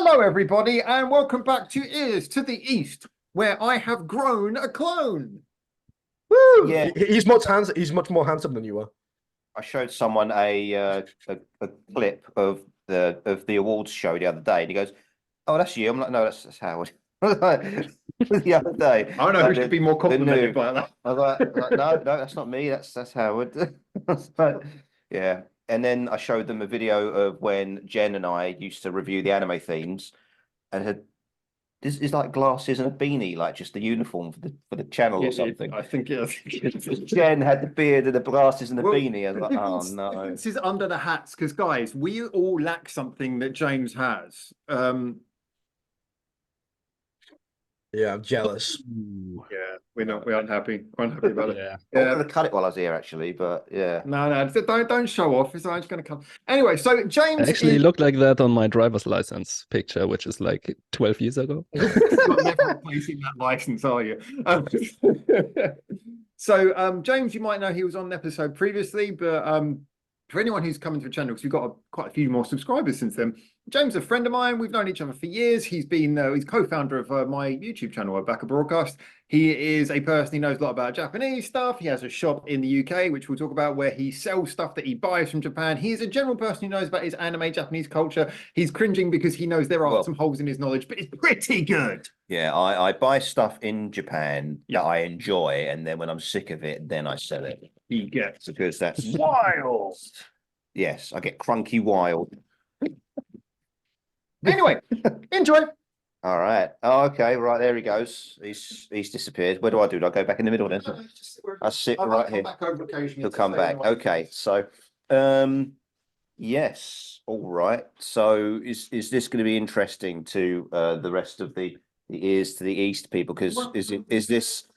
Hello, everybody, and welcome back to Ears to the East, where I have grown a clone. Woo! Yeah. He's much more handsome than you are. I showed someone a clip of the awards show the other day, and he goes, "Oh, that's you." I'm like, "No, that's Howard." The other day, I know who should be more complimented by that. I was like, "No, that's not me. That's Howard." Yeah. And then I showed them a video of when Jen and I used to review the anime themes, and had this is like glasses and a beanie, like just the uniform for the channel or something. I think Jen had the beard and the glasses and the beanie. I was the like, oh difference, no. the difference is under the hats, because guys, we all lack something that James has. Yeah, I'm jealous. Yeah, we aren't happy. We're unhappy about it. Yeah. I wanted to cut it while I was here, actually, but yeah. No, don't show off. It's just going to come. Anyway, so James I actually looked like that on my driver's license picture, which is like 12 years ago. You're never replacing that license, are you? So, James, you might know he was on an episode previously, but for anyone who's coming to the channel, because we've got quite a few more subscribers since then, James is a friend of mine. We've known each other for years. He's co-founder of my YouTube channel, Back a Broadcast. He is a person who knows a lot about Japanese stuff. He has a shop in the UK, which we'll talk about, where he sells stuff that he buys from Japan. He is a general person who knows about his anime Japanese culture. He's cringing because he knows there are some holes in his knowledge, but it's pretty good. Yeah, I buy stuff in Japan that I enjoy, and then when I'm sick of it, then I sell it. He gets Because that's wild. Yes, I get crunky wild. Anyway, enjoy. All right. Oh, okay. Right, there he goes. He's disappeared. Where do I do? Do I go back in the middle then? I sit right here. He'll come back. Okay. So, yes. All right. So is this going to be interesting to the rest of the Ears to the East people? Because is this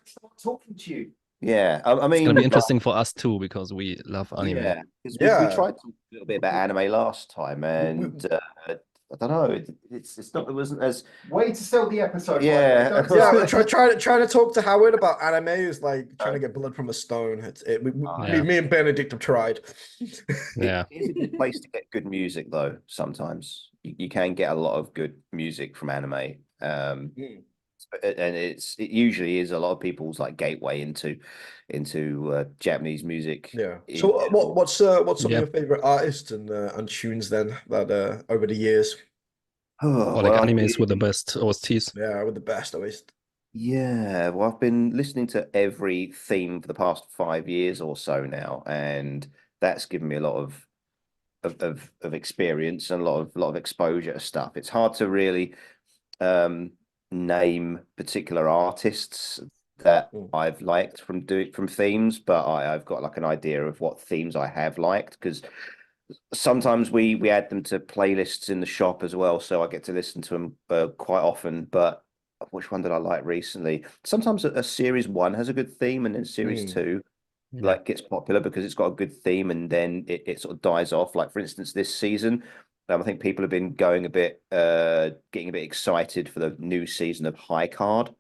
talking to you? Yeah, I mean, It's gonna be interesting for us too because we love anime. Yeah, because we tried to talk a little bit about anime last time, and I don't know, it's not, it wasn't as way to sell the episode. Yeah, yeah. Trying to talk to Howard about anime is like trying to get blood from a stone. Me and Benedict have tried. Yeah, it's a good place to get good music though. Sometimes you can get a lot of good music from anime. And it usually is a lot of people's like gateway into Japanese music. Yeah. So what's some of your favorite artists and tunes then that over the years? or like animes with the best OSTs. Yeah, with the best at least. Yeah, well, I've been listening to every theme for the past 5 years or so now, and that's given me a lot of experience and a lot of exposure to stuff. It's hard to really name particular artists that I've liked from themes, but I've got like an idea of what themes I have liked, because sometimes we add them to playlists in the shop as well, so I get to listen to them quite often. But which one did I like recently? Sometimes a series 1 has a good theme, and then series 2 like gets popular because it's got a good theme, and then it sort of dies off. Like for instance, this season, I think people have been going getting a bit excited for the new season of High Card,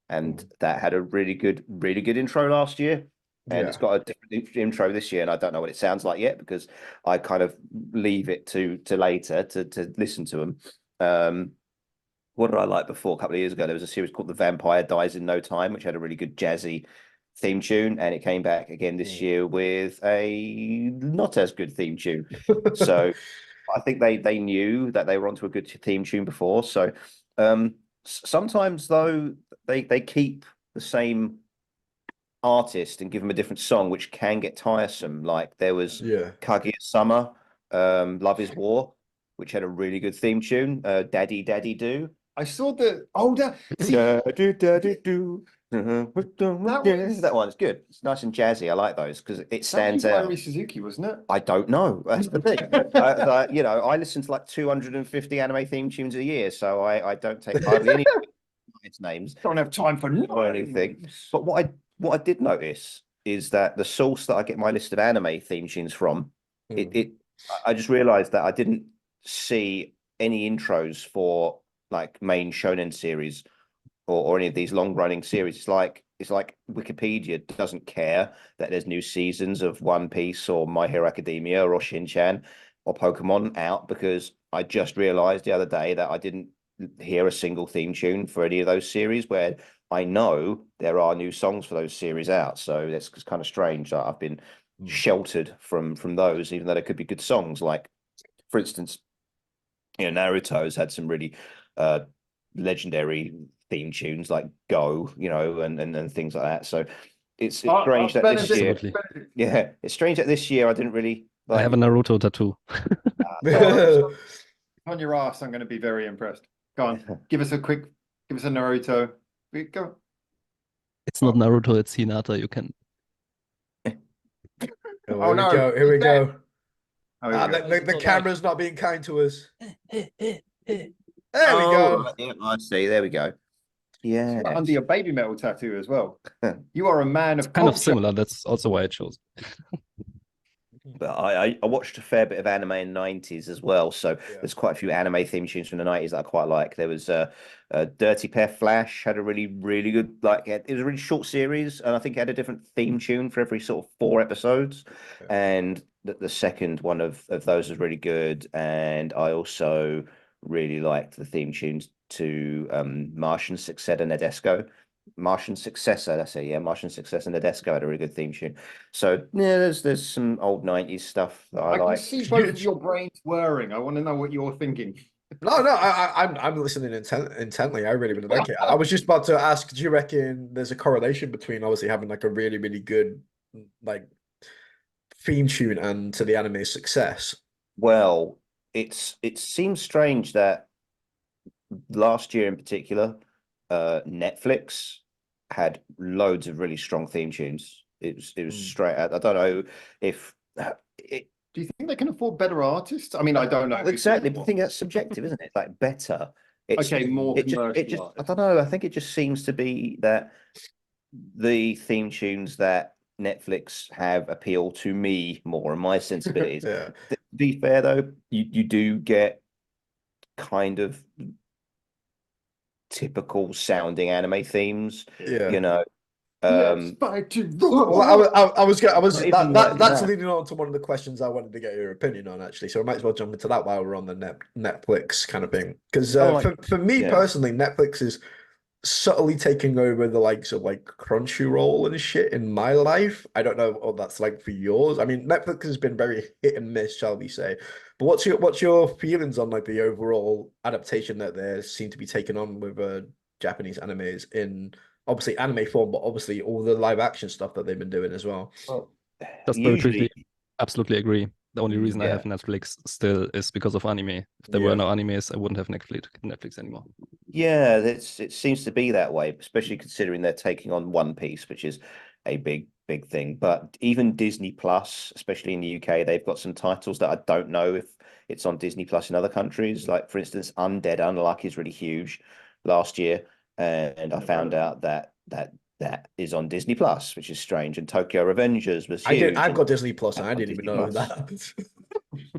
and that had a really good intro last year, and it's got a different intro this year, and I don't know what it sounds like yet because I kind of leave it to later to listen to them. What did I like before? A couple of years ago, there was a series called The Vampire Dies in No Time, which had a really good jazzy theme tune, and it came back again this year with a not as good theme tune. So I think they knew that they were onto a good theme tune before. So sometimes though they keep the same artist and give them a different song, which can get tiresome. Like there was Kaguya Summer, Love Is War, which had a really good theme tune. Daddy Daddy Do. I saw the Daddy Do. That one's good. It's nice and jazzy. I like those because it stands out. Mary Suzuki, wasn't it? I don't know. That's the thing. I listen to like 250 anime theme tunes a year, so I don't take hardly any its names. Don't have time for anything. But what I did notice is that the source that I get my list of anime theme tunes from, I just realized that I didn't see any intros for like main shonen series or any of these long running series. It's like Wikipedia doesn't care that there's new seasons of One Piece or My Hero Academia or Shin-Chan or Pokemon out, because I just realized the other day that I didn't hear a single theme tune for any of those series where I know there are new songs for those series out. So that's kind of strange that I've been sheltered from those, even though there could be good songs. Like, for instance, Naruto's had some really legendary theme tunes like Go, and things like that. So it's strange that this year, it's strange that this year I didn't really. I have a Naruto tattoo. On your ass, I'm going to be very impressed. Go on, give us a Naruto. Go. It's not Naruto, it's Hinata. You can. Oh no! Here we go. The camera's not being kind to us. There we go. Yeah, I see. There we go. Yeah. Under your baby metal tattoo as well. You are a man of Kind of culture. similar. That's also why I chose. But I watched a fair bit of anime in the 90s as well. So there's quite a few anime theme tunes from the 90s that I quite like. There was Dirty Pair Flash had a really, really good, it was a really short series. And I think it had a different theme tune for every sort of 4 episodes. And the second one of those was really good. And I also really liked the theme tunes to Martian Successor Nadesco. Martian Successor, that's it. Yeah, Martian Successor Nadesco had a really good theme tune. So yeah, there's some old 90s stuff that I like. Can see both of your brains whirring. I want to know what you're thinking. No, I'm listening intently. I really like it. I was just about to ask, do you reckon there's a correlation between obviously having like a really, really good like theme tune and to the anime's success? Well, it seems strange that last year in particular, Netflix had loads of really strong theme tunes. It was straight out. I don't know if do you think they can afford better artists? I mean, I don't know exactly, but I think that's subjective, isn't it? Like better. More it just I don't know. I think it just seems to be that the theme tunes that Netflix have appeal to me more and my sensibilities. To be fair though, you do get kind of typical sounding anime themes. That's leading on to one of the questions I wanted to get your opinion on, actually. So I might as well jump into that while we're on the Netflix kind of thing. Because for me personally, Netflix is subtly taking over the likes of like Crunchyroll and shit in my life. I don't know what that's like for yours. I mean, Netflix has been very hit and miss, shall we say. But what's your feelings on like the overall adaptation that they seem to be taking on with Japanese animes in obviously anime form, but obviously all the live action stuff that they've been doing as well? Just very quickly, absolutely agree. The only reason I have Netflix still is because of anime. If there were no animes, I wouldn't have Netflix anymore. Yeah, it seems to be that way, especially considering they're taking on One Piece, which is a big thing. But even Disney Plus, especially in the UK, they've got some titles that I don't know if it's on Disney Plus in other countries. Like, for instance, Undead Unluck is really huge last year. And I found out that is on Disney Plus, which is strange. And Tokyo Revengers was huge. I've got Disney Plus, and I didn't even know that.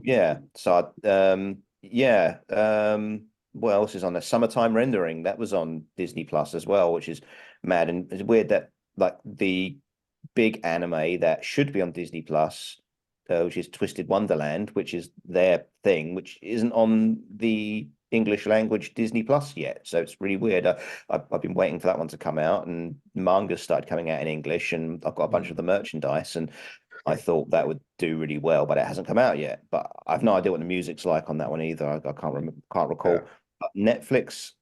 Yeah. So, what else is on there? Summertime Rendering, that was on Disney Plus as well, which is mad. And it's weird that like the big anime that should be on Disney Plus, which is Twisted Wonderland, which is their thing, which isn't on the English language Disney Plus yet. So it's really weird. I've been waiting for that one to come out, and manga started coming out in English, and I've got a bunch of the merchandise, and I thought that would do really well, but it hasn't come out yet. But I've no idea what the music's like on that one either. I can't recall. Yeah. But Netflix,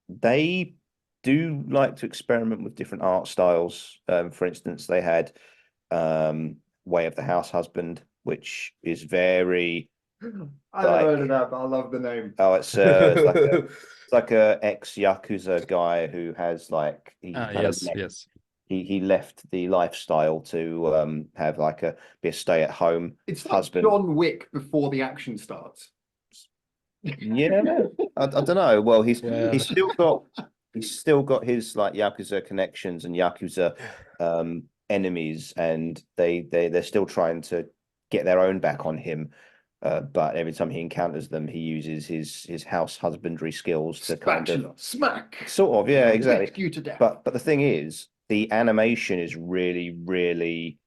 they do like to experiment with different art styles. For instance, they had Way of the House Husband, which is very. I never heard of that, but I love the name. Oh, it's like a ex-Yakuza guy who has like he left the lifestyle to have like be a stay-at-home husband. Like John Wick before the action starts. Yeah, I don't know. Well, he's still got his like Yakuza connections and Yakuza enemies, and they're still trying to get their own back on him. But every time he encounters them, he uses his house husbandry skills to kind of smack. Sort of, yeah, exactly. You to death. But the thing is, the animation is really, really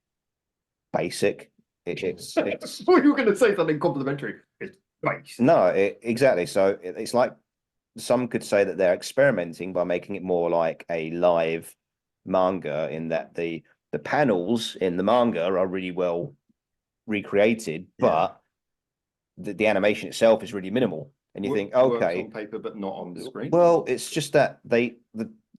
basic. It's well, you were going to say something complimentary. It's basic. No, exactly. So it's like some could say that they're experimenting by making it more like a live manga, in that the panels in the manga are really well recreated, but the animation itself is really minimal. And you think, okay, on paper, but not on the screen. Well, it's just that the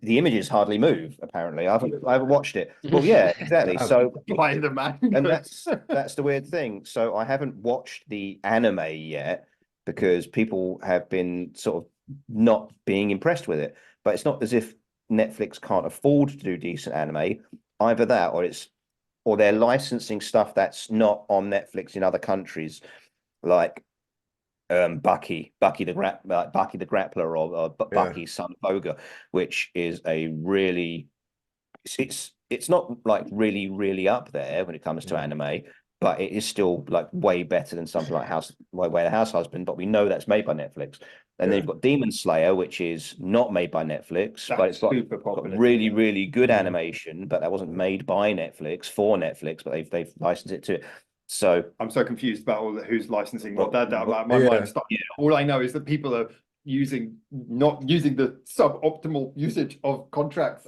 images hardly move. Apparently, I haven't watched it. Well, yeah, exactly. So by the manga. and that's the weird thing. So I haven't watched the anime yet because people have been sort of not being impressed with it. But it's not as if Netflix can't afford to do decent anime. Either that, or they're licensing stuff that's not on Netflix in other countries, like Bucky the Grappler, or Bucky's Son of Ogre, which is a really it's not like really up there when it comes to anime, but it is still like way better than something like Way the House Husband. But we know that's made by Netflix. And then you've got Demon Slayer, which is not made by Netflix, but it's got really good animation, but that wasn't made by Netflix for Netflix, but they've licensed it to it. So I'm so confused about who's licensing what. My mind's stuck. All I know is that people are not using the suboptimal usage of contracts.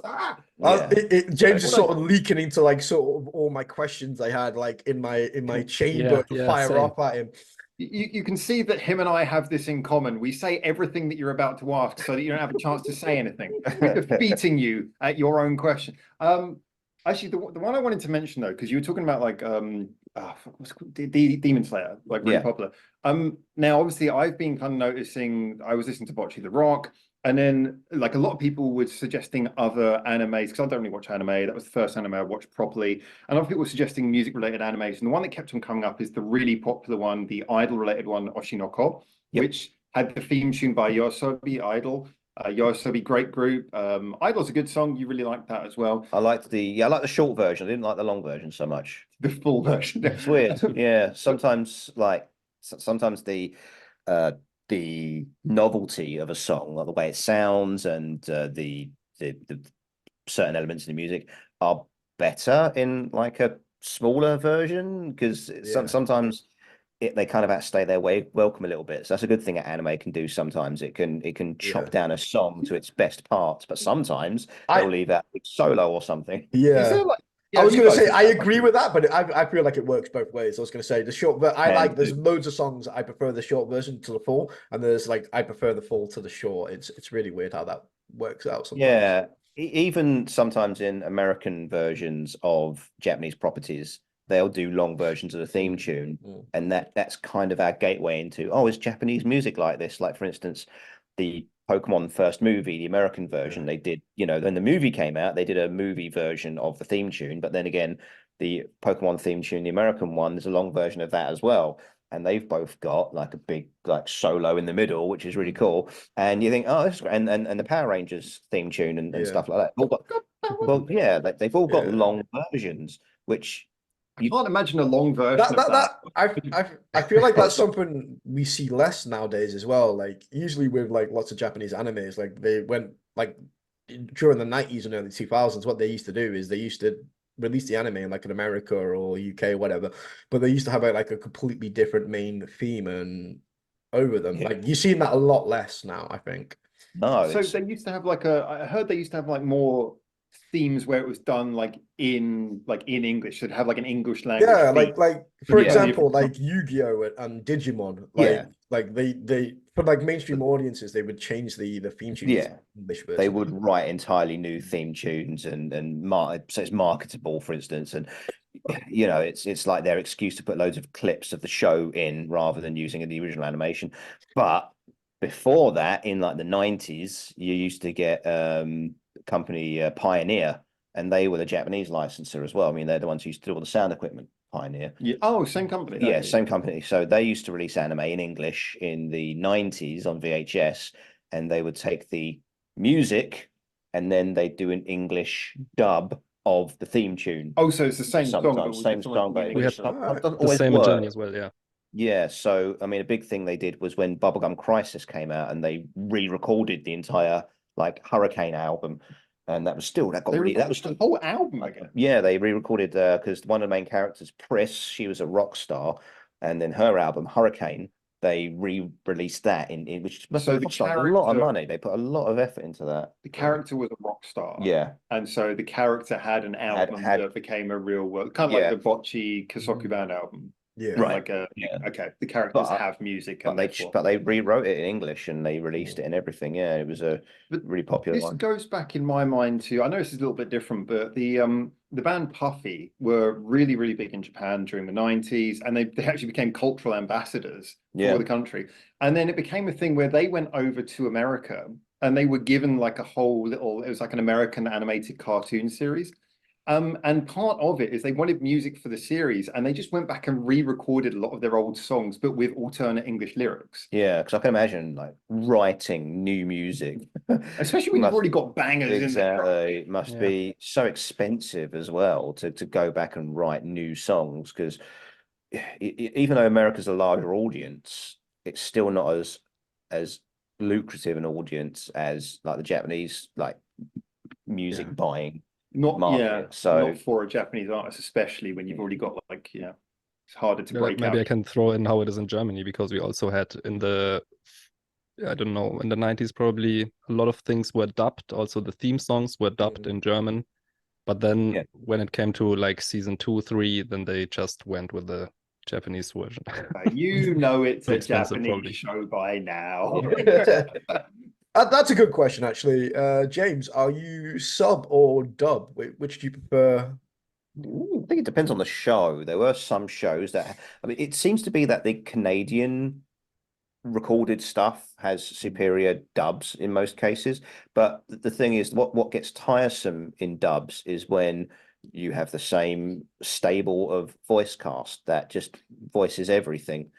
James is sort of leaking into like sort of all my questions I had like in my chamber to fire off at him. You can see that him and I have this in common. We say everything that you're about to ask so that you don't have a chance to say anything. We're defeating you at your own question. Actually, the one I wanted to mention though, because you were talking about like what's it called? Demon Slayer, like really popular. Now obviously I've been kind of noticing. I was listening to Bocce the Rock, and then like a lot of people were suggesting other animes, because I don't really watch anime. That was the first anime I watched properly. And a lot of people were suggesting music related animes, and the one that kept on coming up is the really popular one, the idol related one, Oshinoko, which had the theme tune by Yoasobi Idol. Yoasobi, great group. Idol's a good song. You really like that as well. I liked the short version. I didn't like the long version so much. The full version. It's weird. Yeah. Sometimes the novelty of a song, or the way it sounds, and the certain elements in the music are better in like a smaller version, because sometimes they kind of outstay their welcome a little bit. So that's a good thing that anime can do. Sometimes it can chop down a song to its best parts, but sometimes they'll leave out a solo or something. I was going to say I agree with that, but I feel like it works both ways. I was going to say the short, but there's loads of songs I prefer the short version to the full, and there's like I prefer the full to the short. It's really weird how that works out sometimes. Yeah, even sometimes in American versions of Japanese properties, they'll do long versions of the theme tune, and that's kind of our gateway into is Japanese music like this? Like for instance, the Pokemon first movie, the American version, they did, when the movie came out, they did a movie version of the theme tune, but then again, the Pokemon theme tune, the American one, there's a long version of that as well. And they've both got like a big like solo in the middle, which is really cool. And you think, this is great. And the Power Rangers theme tune and stuff like that. They've all got long versions, which I can't imagine a long version of that. I feel like that's something we see less nowadays as well. Like usually with like lots of Japanese animes, like they went like during the 90s and early 2000s, what they used to do is they used to release the anime in like in America or UK or whatever, but they used to have like a completely different main theme and over them. Like you're seeing that a lot less now, I think. No, so they used to have I heard they used to have like more themes where it was done like in English. They'd have like an English language. Yeah, like for example, like Yu-Gi-Oh and Digimon. Like they for like mainstream audiences, they would change the theme tunes. Yeah, English version. They would write entirely new theme tunes and so it's marketable, for instance, and it's like their excuse to put loads of clips of the show in rather than using the original animation. But before that, in like the 90s, you used to get company Pioneer, and they were the Japanese licensor as well. I mean, they're the ones who used to do all the sound equipment. Pioneer. Yeah. Oh, same company. Yeah, same company. So they used to release anime in English in the 90s on VHS, and they would take the music and then they do an English dub of the theme tune. Oh, so it's the same song. Same song, but we have the same in Germany as well. Yeah. Yeah, so I mean, a big thing they did was when Bubblegum Crisis came out, and they re-recorded the entire like Hurricane album, and that was the whole album again. Yeah, they re-recorded because one of the main characters, Pris, she was a rock star, and then her album Hurricane they re-released that in which must So have the cost like a lot of character- money. They put a lot of effort into that. The character was a rock star. Yeah. And so the character had an album that became a real world, kind of like the Bocce Kosoku Band album. Yeah. Right. Okay, the characters have music, and but they rewrote it in English and they released it and everything. Yeah, it was a really popular this one. goes back in my mind to, I know this is a little bit different, but the band Puffy were really, really big in Japan during the 90s, and they actually became cultural ambassadors for the country. And then it became a thing where they went over to America and they were given like a whole little, it was like an American animated cartoon series. And part of it is they wanted music for the series, and they just went back and re-recorded a lot of their old songs, but with alternate English lyrics. Yeah, because I can imagine like writing new music, especially when you've already got bangers in there. It must be so expensive as well to go back and write new songs, because even though America's a larger audience, it's still not as lucrative an audience as like the Japanese like music buying. Not for a Japanese artist, especially when you've already got like it's harder to break maybe out. I can throw in how it is in Germany, because we also had in the I don't know, in the 90s probably a lot of things were dubbed. Also the theme songs were dubbed in German, but then when it came to like season 2, 3, then they just went with the Japanese version. It's a Japanese show by now. That's a good question, actually. James, are you sub or dub? Which do you prefer? I think it depends on the show. There were some shows that, I mean, it seems to be that the Canadian recorded stuff has superior dubs in most cases. But the thing is, what gets tiresome in dubs is when you have the same stable of voice cast that just voices everything.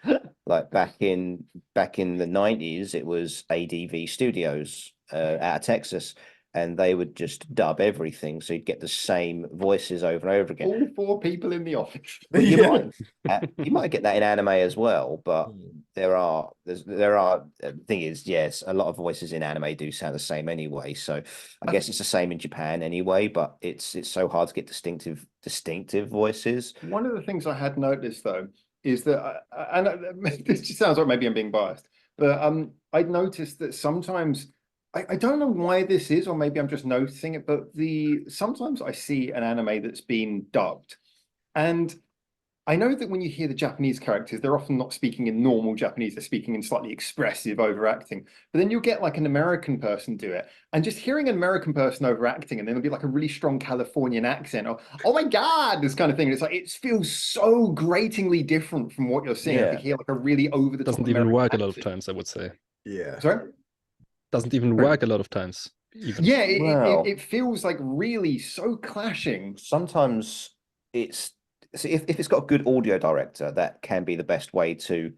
Like back in the 90s, it was ADV Studios out of Texas, and they would just dub everything, so you'd get the same voices over and over again. All 4 people in the office. Well, you might get that in anime as well, but there are the thing is, yes, a lot of voices in anime do sound the same anyway. So I guess it's the same in Japan anyway, but it's so hard to get distinctive voices. One of the things I had noticed though is that, and this just sounds like maybe I'm being biased, but I'd noticed that sometimes. I don't know why this is, or maybe I'm just noticing it, but sometimes I see an anime that's been dubbed. And I know that when you hear the Japanese characters, they're often not speaking in normal Japanese, they're speaking in slightly expressive overacting. But then you'll get like an American person do it. And just hearing an American person overacting, and then it'll be like a really strong Californian accent, or oh my God, this kind of thing. And it's like, it feels so gratingly different from what you're seeing. To hear like a really over the top. Doesn't even work a lot of times, I would say. Yeah. Sorry? Doesn't even work a lot of times. Even. Yeah, it feels like really so clashing. Sometimes if it's got a good audio director, that can be the best way to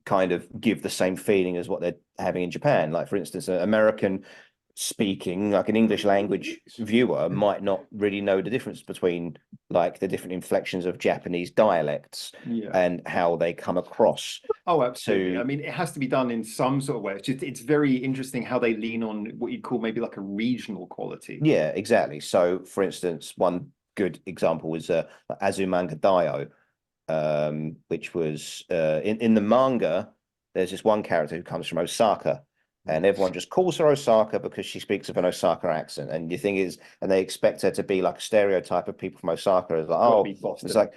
kind of give the same feeling as what they're having in Japan. Like for instance, an American speaking, like an English language viewer might not really know the difference between like the different inflections of Japanese dialects and how they come across. Oh, absolutely. I mean, it has to be done in some sort of way. It's very interesting how they lean on what you'd call maybe like a regional quality. Yeah, exactly. So for instance, one good example was Azumanga Daioh, which was in the manga, there's this one character who comes from Osaka, and everyone just calls her Osaka because she speaks of an Osaka accent. And the thing is, and they expect her to be like a stereotype of people from Osaka. It's like, oh, it's like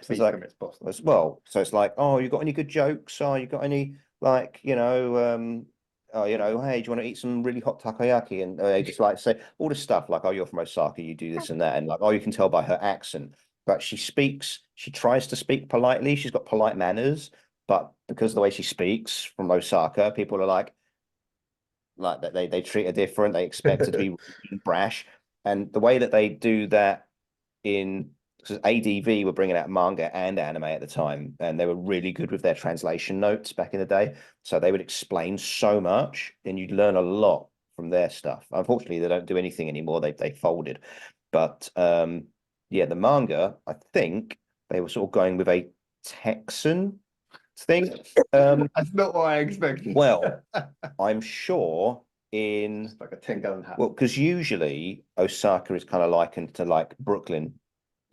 well, so it's like, oh, you got any good jokes? Oh, you got any like, oh, hey, do you want to eat some really hot takoyaki? And they just like say all this stuff like, oh, you're from Osaka, you do this and that, and like, oh, you can tell by her accent. But she tries to speak politely. She's got polite manners, but because of the way she speaks from Osaka, people are like that they treat her different. They expect her to be brash. And the way that they do that because ADV were bringing out manga and anime at the time, and they were really good with their translation notes back in the day. So they would explain so much, and you'd learn a lot from their stuff. Unfortunately, they don't do anything anymore. They folded. But the manga, I think they were sort of going with a Texan thing. That's not what I expected. Well, I'm sure in it's like a 10-gallon hat. Well, because usually Osaka is kind of likened to like Brooklyn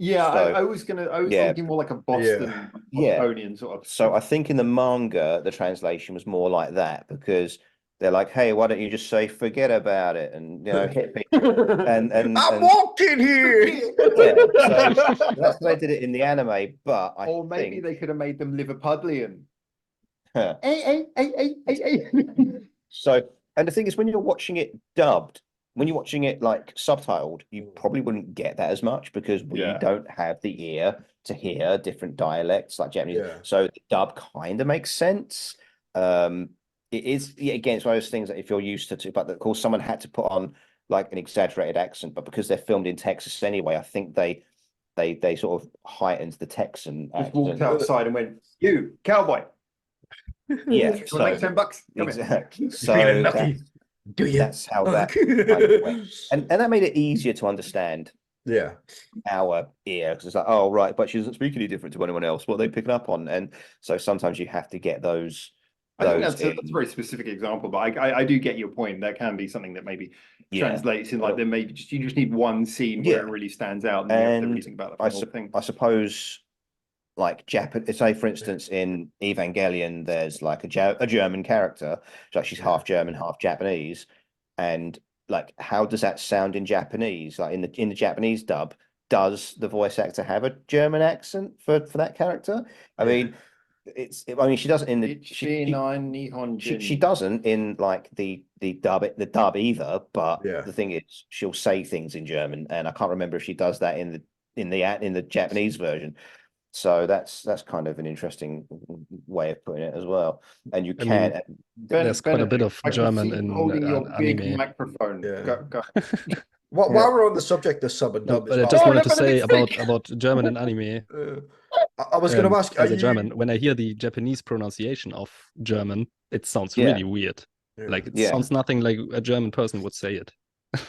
Yeah, So, I was thinking more like a Bostonian sort of. So I think in the manga, the translation was more like that because they're like, "Hey, why don't you just say forget about it and hit people?" And I'm walking here. Yeah, so that's the way they did it in the anime. But or maybe they could have made them Liverpudlian. Huh. Hey. So, and the thing is, when you're watching it dubbed, when you're watching it like subtitled, you probably wouldn't get that as much because we don't have the ear to hear different dialects like Japanese. Yeah. So the dub kind of makes sense. It is again, it's one of those things that if you're used to, but of course someone had to put on like an exaggerated accent, but because they're filmed in Texas anyway, I think they sort of heightened the Texan Just accent. walked outside and went, "You cowboy." Yeah, so make $10. Come exactly. in. So Do you? that's how that kind of went. And that made it easier to understand our ear because it's like, oh right, but she doesn't speak any different to anyone else. What are they picking up on? And so sometimes you have to get those. I think that's a very specific example, but I do get your point. That can be something that maybe translates in like there maybe you just need one scene where it really stands out and you have to rethink about the whole thing. I suppose like Japan, say for instance in Evangelion, there's like a German character, so she's half German, half Japanese, and like how does that sound in Japanese? Like in the Japanese dub, does the voice actor have a German accent for that character? I mean, she doesn't in the she doesn't in like the dub either. But the thing is, she'll say things in German, and I can't remember if she does that in the Japanese version. So that's kind of an interesting way of putting it as well. And you can there's quite a bit of German in holding your big anime. microphone. Go. While we're on the subject of sub and dub, but I just wanted to say about German and anime. I was going to ask, as a German, when I hear the Japanese pronunciation of German, it sounds really weird. Like it sounds nothing like a German person would say it.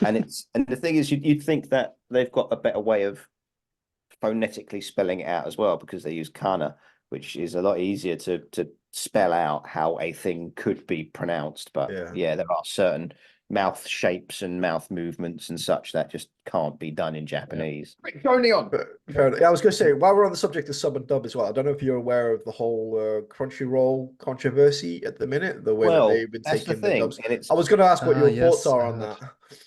and the thing is, you'd think that they've got a better way of phonetically spelling it out as well because they use kana, which is a lot easier to spell out how a thing could be pronounced. But there are certain mouth shapes and mouth movements and such that just can't be done in Japanese. Only on. I was going to say, while we're on the subject of sub and dub as well, I don't know if you're aware of the whole CrunchyRoll controversy at the minute, the way that they've been taking the dubs. I was going to ask what your thoughts are on that.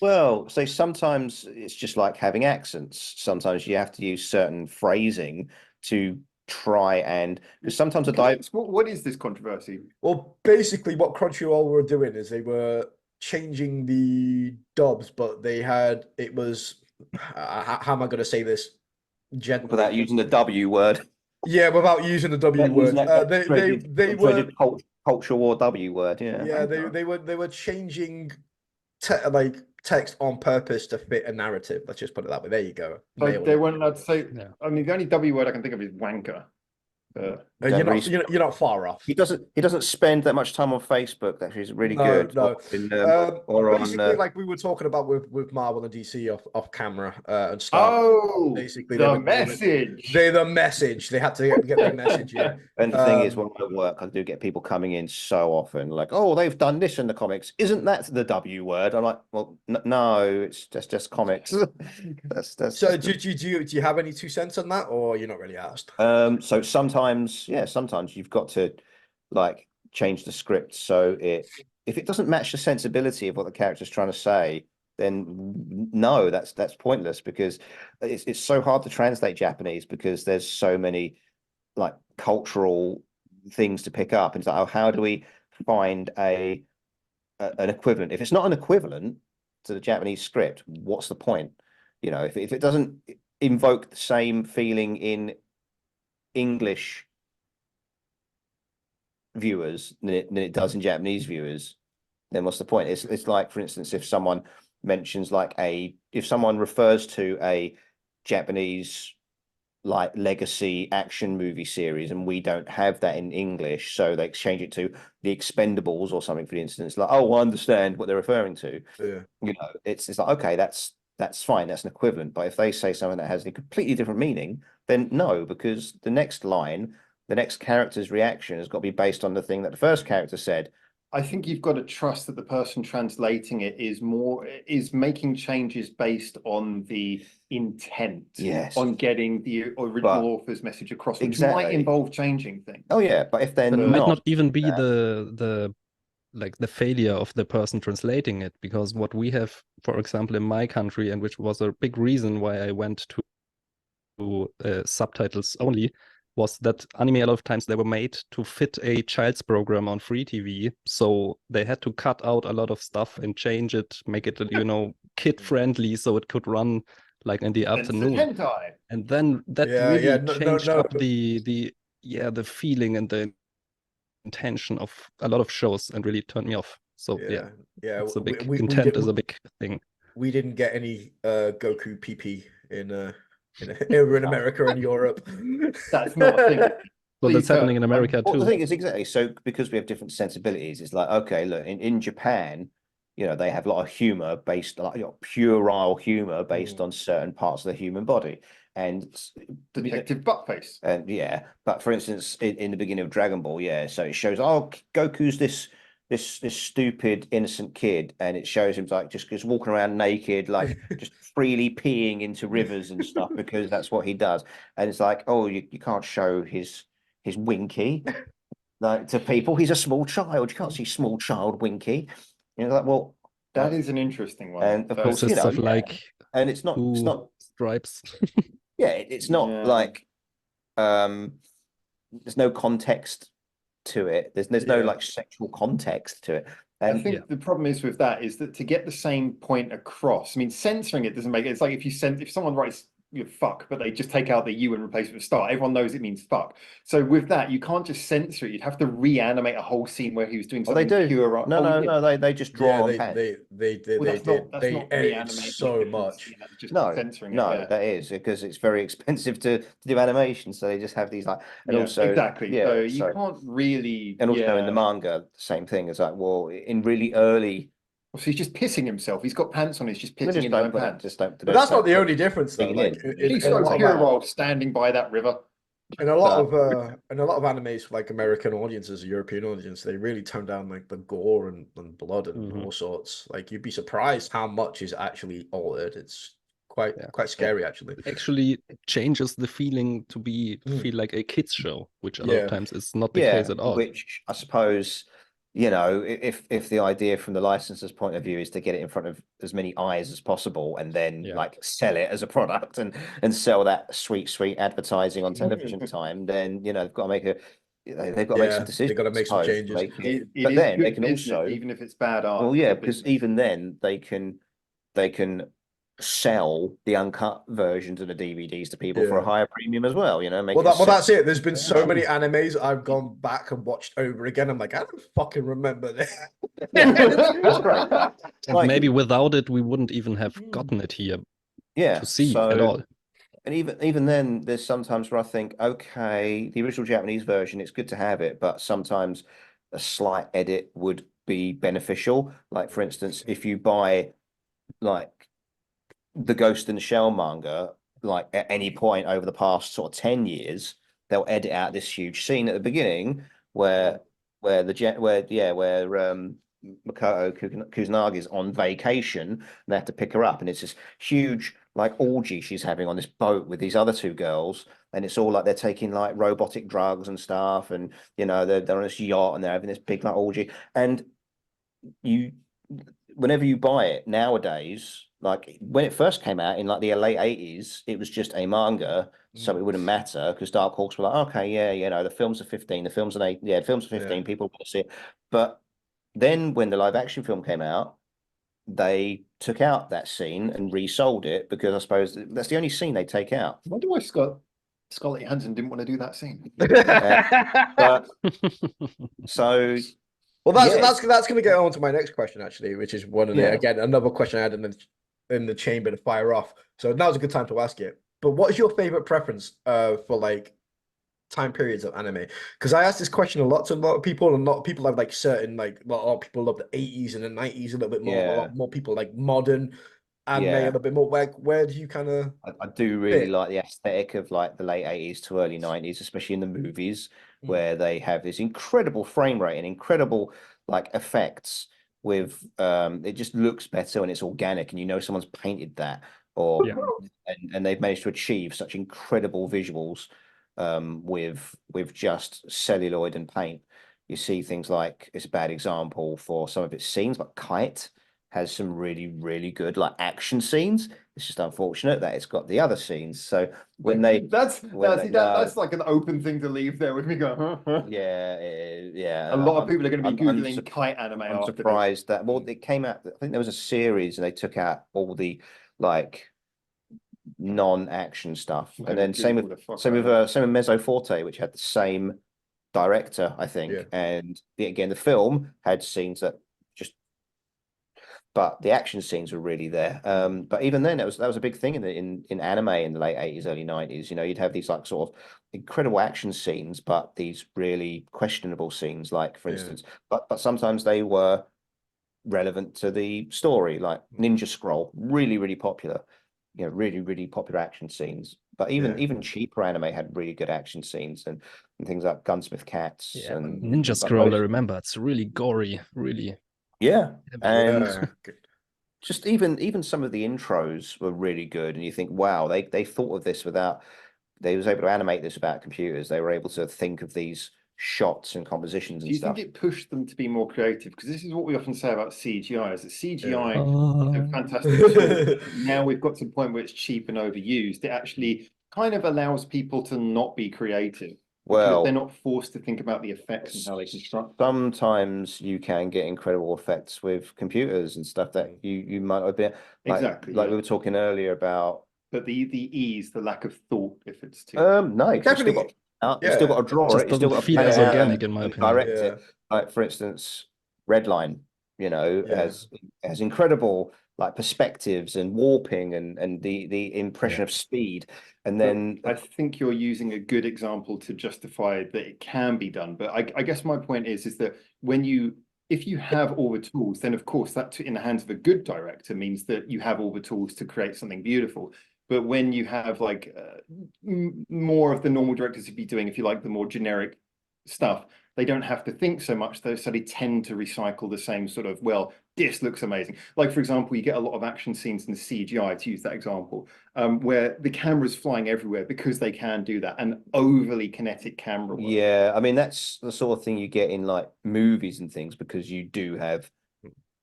Well, so sometimes it's just like having accents. Sometimes you have to use certain phrasing to try and because sometimes what is this controversy? Well, basically what CrunchyRoll were doing is they were changing the dubs, but how am I going to say this gently without using the W word? Yeah, without using the W word. They were culture war W word. They were changing text on purpose to fit a narrative. Let's just put it that way. There you go. So they weren't allowed to say. I mean, the only W word I can think of is wanker. You're not far off. He doesn't spend that much time on Facebook. Actually, he's really good. No. Basically, like we were talking about with Marvel and DC off camera and stuff. Oh, basically the message. They're the message. They had to get their message in. And the thing is, when I work, I do get people coming in so often, like, "Oh, they've done this in the comics. Isn't that the W word?" I'm like, "Well, no, it's just comics." that's. So, do you have any 2 cents on that, or you're not really asked? So sometimes you've got to like change the script so if it doesn't match the sensibility of what the character's trying to say, then no, that's pointless because it's so hard to translate Japanese because there's so many like cultural things to pick up. And it's like, oh, how do we find an equivalent? If it's not an equivalent to the Japanese script, what's the point? If it doesn't invoke the same feeling in English viewers than it does in Japanese viewers, then what's the point? It's like, for instance, if someone mentions if someone refers to a Japanese like legacy action movie series and we don't have that in English, so they exchange it to the Expendables or something, for instance, like, oh, I understand what they're referring to. It's like, okay, that's fine, that's an equivalent. But if they say something that has a completely different meaning, then no, because the next line, the next character's reaction has got to be based on the thing that the first character said. I think you've got to trust that the person translating it is making changes based on the intent, Yes, on getting the original author's message across, which might involve changing things. Oh yeah, but if they're But it might not even be that, the failure of the person translating it, because what we have, for example, in my country, and which was a big reason why I went to subtitles only, was that anime a lot of times they were made to fit a child's program on free TV, so they had to cut out a lot of stuff and change it, make it, you know, kid friendly, so it could run like in the afternoon. Hentai. And then that really changed up the feeling and the intention of a lot of shows and really turned me off. So yeah, it's a big intent is a big thing. We didn't get any Goku PP over in America and Europe. That's not a thing. Well, that's happening in America too. Well, the thing is exactly so, because we have different sensibilities. It's like, okay, look, in Japan, you know, they have a lot of humor based, like, you know, puerile humor based on certain parts of the human body, and Detective Buttface. And yeah, but for instance, in the beginning of Dragon Ball, yeah, so it shows, oh, Goku's this stupid innocent kid, and it shows him like just walking around naked, like just freely peeing into rivers and stuff, because that's what he does. And it's like, oh, you can't show his winky like to people. He's a small child. You can't see small child winky. You know, like, well, that is an interesting one. And of course, you know, like, and it's not stripes. Yeah, it's not like there's no context to it. There's no like sexual context to it. And I think the problem is with that is that to get the same point across, I mean, censoring it doesn't make it. It's like if someone writes fuck, but they just take out the U and replace it with star, everyone knows it means fuck. So with that, you can't just censor it. You'd have to reanimate a whole scene where he was doing something. They do. Pure. No, they just draw on pen. They edit so much. That is because it's very expensive to do animation, so they just have these like, and also exactly. So you can't really. And also in the manga, same thing. It's like, well, in really early. So he's just pissing himself. He's got pants on. He's just pissing in his own pants. But that's not the only difference, though. Like, he's so pure standing by that river. In a lot of animes, like American audiences, European audience, they really tone down like the gore and blood and all sorts. Like, you'd be surprised how much is actually altered. It's quite scary, actually. It actually changes the feeling to feel like a kids show, which a lot of times is not the case at all. Which I suppose, you know, if the idea from the licenser's point of view is to get it in front of as many eyes as possible, and then like sell it as a product and sell that sweet advertising on television time, then, you know, they've got to make some decisions. They've got to make some changes. But then they can also, even if it's bad art. Well, yeah, because even then they can sell the uncut versions of the DVDs to people for a higher premium as well, you know. That's it. There's been so many animes I've gone back and watched over again. I'm like, I don't fucking remember this. That's great. And maybe without it, we wouldn't even have gotten it here. To see at all. And even then, there's sometimes where I think, okay, the original Japanese version, it's good to have it, but sometimes a slight edit would be beneficial. Like, for instance, if you buy like the Ghost in the Shell manga, like at any point over the past sort of 10 years, they'll edit out this huge scene at the beginning where Makoto Kusanagi is on vacation and they have to pick her up, and it's this huge like orgy she's having on this boat with these other two girls, and it's all like they're taking like robotic drugs and stuff, and you know they're on this yacht and they're having this big like orgy, and whenever you buy it nowadays, like when it first came out in like the late 80s, it was just a manga, so it wouldn't matter because Dark Horse were like, okay, yeah, you know, the films are 15, the films are 8, the films are 15, people want to see it. But then when the live action film came out, they took out that scene and resold it because I suppose that's the only scene they take out. I wonder why Scarlett Johansson didn't want to do that scene. Well, that's going to get on to my next question, actually, which is another question I had in the chamber to fire off. So now's a good time to ask it. But what is your favorite preference for like time periods of anime? Because I asked this question a lot to a lot of people, and a lot of people have like certain like a lot of people love the 80s and the 90s a little bit more. A lot more people like modern anime a little bit more. Where do you kind of? I do really like the aesthetic of like the late 80s to early 90s, especially in the movies where they have this incredible frame rate and incredible like effects with it just looks better and it's organic, and you know someone's painted that, or and they've managed to achieve such incredible visuals with just celluloid and paint. You see things like, it's a bad example for some of its scenes, but KITE has some really good like action scenes. It's just unfortunate that it's got the other scenes. So when that's like an open thing to leave there with me go, huh? yeah. A lot of people are going to be Googling KITE anime I'm after surprised this. that, well, it came out, I think there was a series and they took out all the like non-action stuff. And then same with Mezzo Forte, which had the same director, I think. And again, the film had scenes that just, but the action scenes were really there. But even then, that was a big thing in anime in the late 80s, early 90s. You know, you'd have these like sort of incredible action scenes, but these really questionable scenes, like for instance, but sometimes they were relevant to the story, like Ninja Scroll, really popular. You know, really popular action scenes. But even cheaper anime had really good action scenes and things like Gunsmith Cats and Ninja Scroll. I remember it's really gory, really. And just even some of the intros were really good, and you think, wow, they thought of this without, they was able to animate this without computers. They were able to think of these shots and compositions and stuff. Do you think it pushed them to be more creative? Because this is what we often say about CGI, is that CGI is a fantastic tool. Now we've got to the point where it's cheap and overused. It actually kind of allows people to not be creative. Well, they're not forced to think about the effects and how they construct. Sometimes you can get incredible effects with computers and stuff that you might have been like, we were talking earlier about. But the ease, the lack of thought, if it's too no, definitely. You still got to draw it. You still got to feel as organic, in my opinion. Direct it. Like for instance, Redline, you know, has incredible like perspectives and warping and the impression of speed. And then I think you're using a good example to justify that it can be done. But I guess my point is that if you have all the tools, then of course that in the hands of a good director means that you have all the tools to create something beautiful. But when you have like more of the normal directors would be doing, if you like, the more generic stuff, they don't have to think so much though, so they tend to recycle the same sort of, well, this looks amazing. Like for example, you get a lot of action scenes in the CGI, to use that example, where the camera's flying everywhere because they can do that, and overly kinetic camera work. Yeah, I mean that's the sort of thing you get in like movies and things, because you do have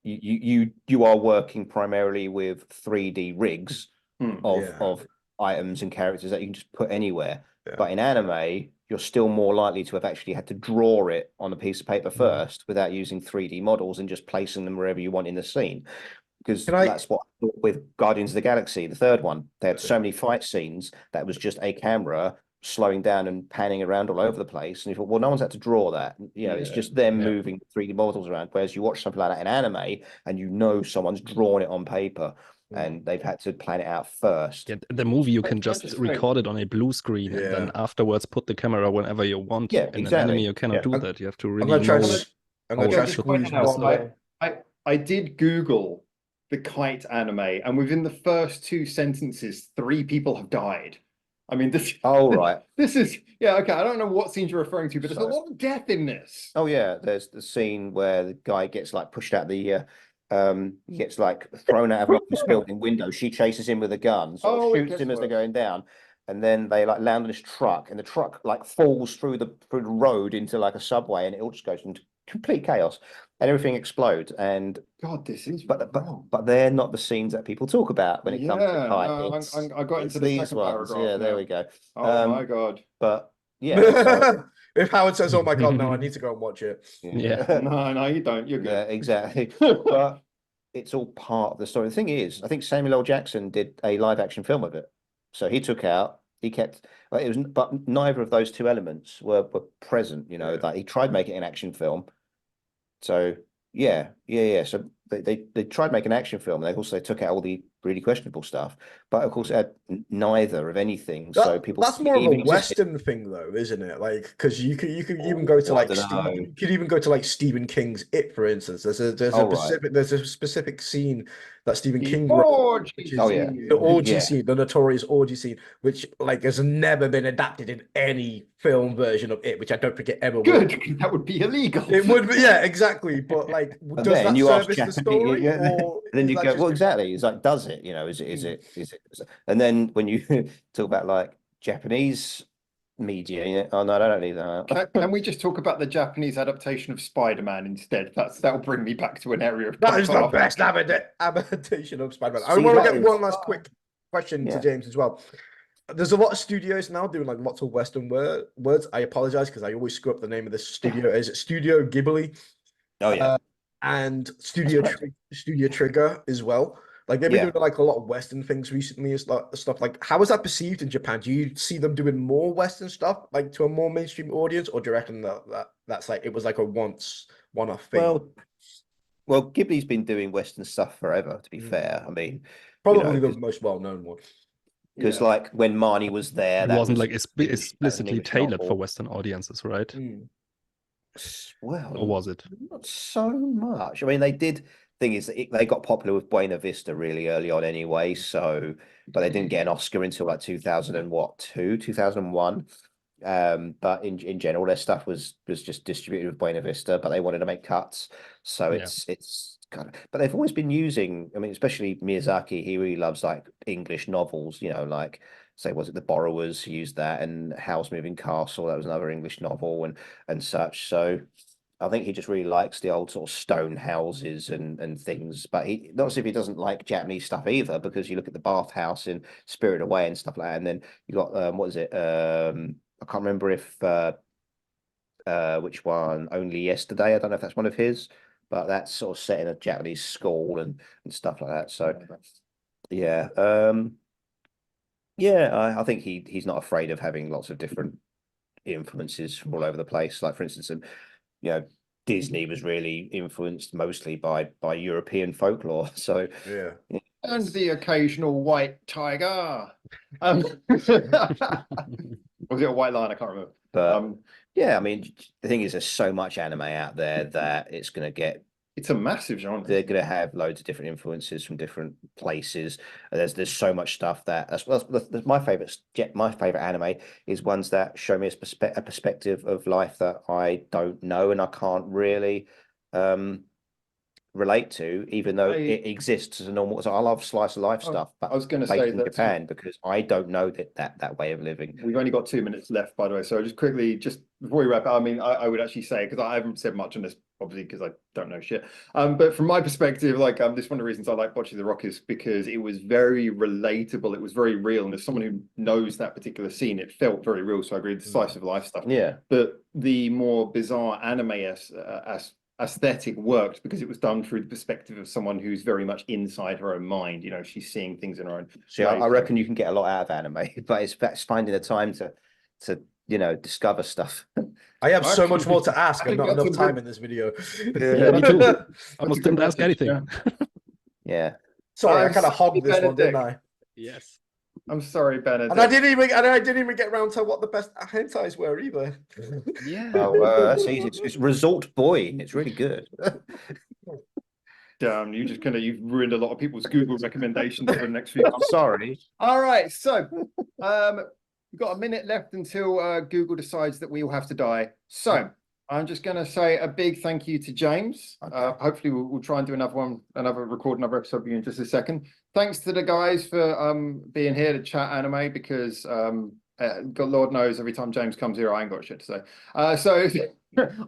you are working primarily with 3D rigs of items and characters that you can just put anywhere. But in anime, you're still more likely to have actually had to draw it on a piece of paper first without using 3D models and just placing them wherever you want in the scene. Because that's what I thought with Guardians of the Galaxy, the third one. They had so many fight scenes that was just a camera slowing down and panning around all over the place. And you thought, well, no one's had to draw that. You know, it's just them moving 3D models around. Whereas you watch something like that in anime and you know someone's drawn it on paper. And they've had to plan it out first. Yeah, the movie you can just record it on a blue screen and then afterwards put the camera whenever you want. Yeah, in an anime, you cannot do that. You have to really I did Google the KITE anime, and within the first 2 sentences, 3 people have died. I mean, this. This is okay. I don't know what scenes you're referring to, but there's a lot of death in this. Oh yeah, there's the scene where the guy gets like pushed out the. He gets like thrown out of an office building window. She chases him with a gun, shoots him as they're going down, and then they like land on this truck, and the truck like falls through the road into like a subway, and it all just goes into complete chaos, and everything explodes. And God, this is but they're not the scenes that people talk about when it comes to KITE. I got into the second paragraph. Yeah, there we go. Oh my God. But yeah. If Howard says, "Oh my God, no, I need to go and watch it." No, you don't. You're good. Yeah, exactly. But it's all part of the story. The thing is, I think Samuel L. Jackson did a live action film of it. So he kept it was, but neither of those 2 elements were present, you know, that he tried making an action film. So so they tried making an action film, and they also took out all the really questionable stuff, but of course it had neither of anything. So people, that's more of a Western thing though, isn't it? Like, because you could even go to like you could even go to like Stephen King's It, for instance. There's a specific scene that Stephen The King wrote, orgy which is Oh, yeah. the orgy Yeah. scene, the notorious orgy scene, which like has never been adapted in any film version of it, which I don't think it ever will. Good, because that would be illegal. It would be, yeah, exactly. But like, And does then that you ask service the Japanese, story, yeah, or and then is you that go, just well, exactly. It's like, does it? You know, is it? And then when you talk about like Japanese media, oh no, I don't need that. Can we just talk about the Japanese adaptation of Spider-Man instead? That'll bring me back to an area of that is the comfort. best adaptation of Spider-Man? I See, want to that get is- one last quick question to Yeah. James as well. There's a lot of studios now doing like lots of Western words. I apologize because I always screw up the name of this studio. Is it Studio Ghibli? Oh yeah. And Studio Trigger as well. Like they've been Yeah. doing like a lot of Western things recently and stuff. Like, how is that perceived in Japan? Do you see them doing more Western stuff, like to a more mainstream audience, or do you reckon that's like it was like a one-off thing? Well, Ghibli's been doing Western stuff forever. To be fair, I mean, Probably the most well-known one. because like when Marnie was there, It that wasn't was like explicitly English tailored for novel. Western audiences, right? Well, Or was it? not so much. I mean, they did. Thing is, they got popular with Buena Vista really early on anyway. So, but they didn't get an Oscar until like 2001. But in general, their stuff was just distributed with Buena Vista, but they wanted to make cuts. So it's kind of. But they've always been using. I mean, especially Miyazaki. He really loves like English novels. You know, like say, was it The Borrowers? He used that, and Howl's Moving Castle. That was another English novel, and such. So I think he just really likes the old sort of stone houses and things. But he not as if he doesn't like Japanese stuff either, because you look at the bathhouse in Spirited Away and stuff like that, and then you got what is it? I can't remember if which one. Only Yesterday. I don't know if that's one of his, but that's sort of set in a Japanese school and stuff like that. So yeah. Yeah, I think he's not afraid of having lots of different influences from all over the place. Like for instance, you know, Disney was really influenced mostly by European folklore. So yeah, And the occasional white tiger. Was it a white lion? I can't remember. But yeah, I mean, the thing is, there's so much anime out there that it's going to get. It's a massive genre. They're going to have loads of different influences from different places. There's so much stuff that's my favorite. My favorite anime is ones that show me a perspective of life that I don't know and I can't really relate to, even though it exists as a normal. So I love slice of life stuff, but I was going to based say in that Japan because I don't know that way of living. we've only got 2 minutes left, by the way. So just quickly, just before we wrap up, I mean, I would actually say, because I haven't said much on this, obviously, because I don't know shit. But from my perspective, like this one of the reasons I like Bocce the Rock is because it was very relatable. It was very real. And as someone who knows that particular scene, it felt very real. So I agree with the slice of life stuff. Yeah. But the more bizarre anime aesthetic worked because it was done through the perspective of someone who's very much inside her own mind. You know, she's seeing things in her own. See, I reckon you can get a lot out of anime, but it's finding the time to discover stuff. I have so much more to ask and not enough time in this video. Yeah, me too. I almost didn't ask anything. Yeah. Sorry, I kind of hogged this one, didn't I? Yes. I'm sorry, Benedict. And I didn't even get around to what the best hentais were either. Yeah. Oh, that's easy. It's Resort Boy. It's really good. Damn, you've ruined a lot of people's Google recommendations for the next few months. Sorry. All right, so we've got a minute left until Google decides that we all have to die. So I'm just going to say a big thank you to James. Okay. Hopefully we'll try and do record another episode with you in just a second. Thanks to the guys for being here to chat anime, because God Lord knows every time James comes here, I ain't got shit to say. So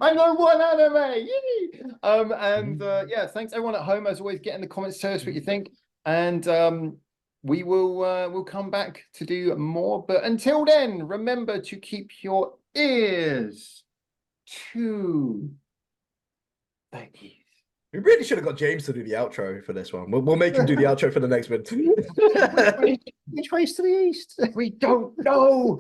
I know one anime. Yay! Yeah, thanks everyone at home. As always, get in the comments, tell us what you think, and we will we'll come back to do more. But until then, remember to keep your ears to the ears. We really should have got James to do the outro for this one. We'll make him do the outro for the next one. Which way's to the east? We don't know.